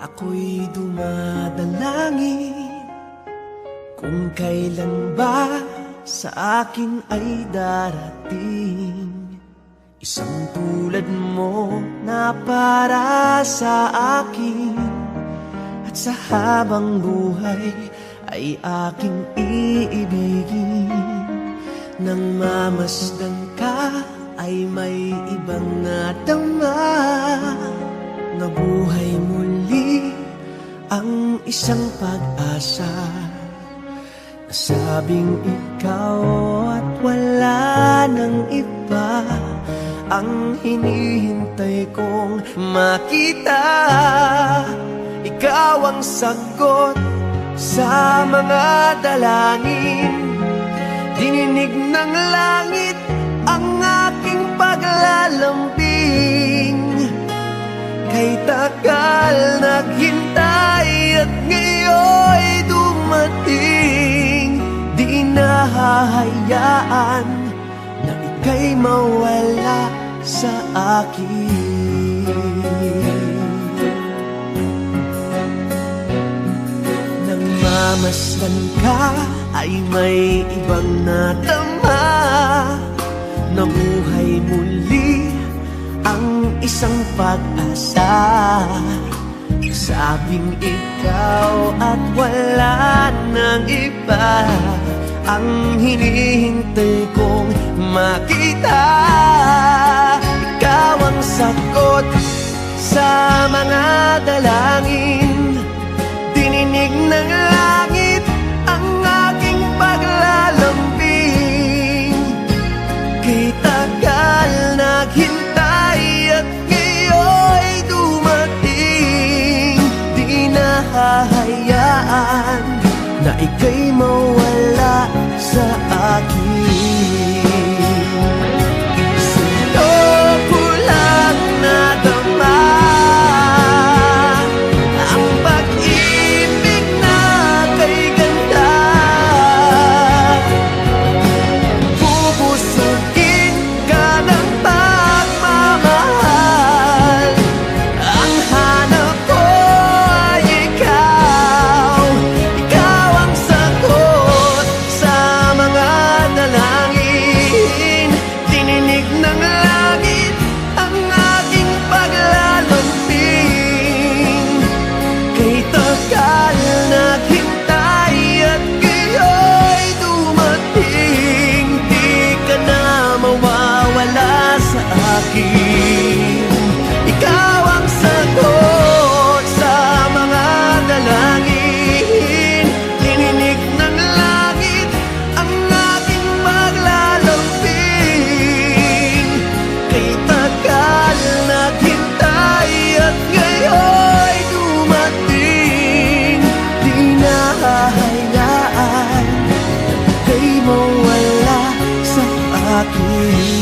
Ako'y dumadalangin kung kailan ba sa akin ay darating isang tulad mo na para sa akin. At sa habang buhay ay aking iibigin. Nang mamasdan ka ay may ibang nadama, nabuhay muli ang isang pag-asa. Nasabing ikaw at wala nang iba ang hinihintay kong makita. Ikaw ang sagot sa mga dalangin, dininig ng langit ang aking paglalambing. Kay tagal naghintay at ngayon'y dumating. Di nahahayaan na ika'y mawala sa akin. Nang mamasdan ka ay may ibang nadama, nabuhay muli ang isang pag-asa. Sabing ikaw at wala nang iba ang hinihintay kong makita. Ikaw ang sagot sa mga dalangin, dininig ng langit ang aking paglalambing. Kay tagal naghintay at ngayon'y dumating. Di nahahayaan na ika'y mawala sa akin. Sa'yo ko lang nadama ang pag-ibig na kay ganda. Bubusugin ka ng pagmamahal, ang hanap ko ay ikaw. Ikaw ang sagot sa mga dalangin, dininig ng langit ang aking paglalambing. Kay tagal naghintay at ngayon'y dumating. Di ka na mawawala sa akin. Ikaw ang sagot sa mga dalangin, dininig ng langit ang aking paglalambing. Kay tagal naghintay at ngayon'y dumating. Di nahahayaan kay mawala sa akin.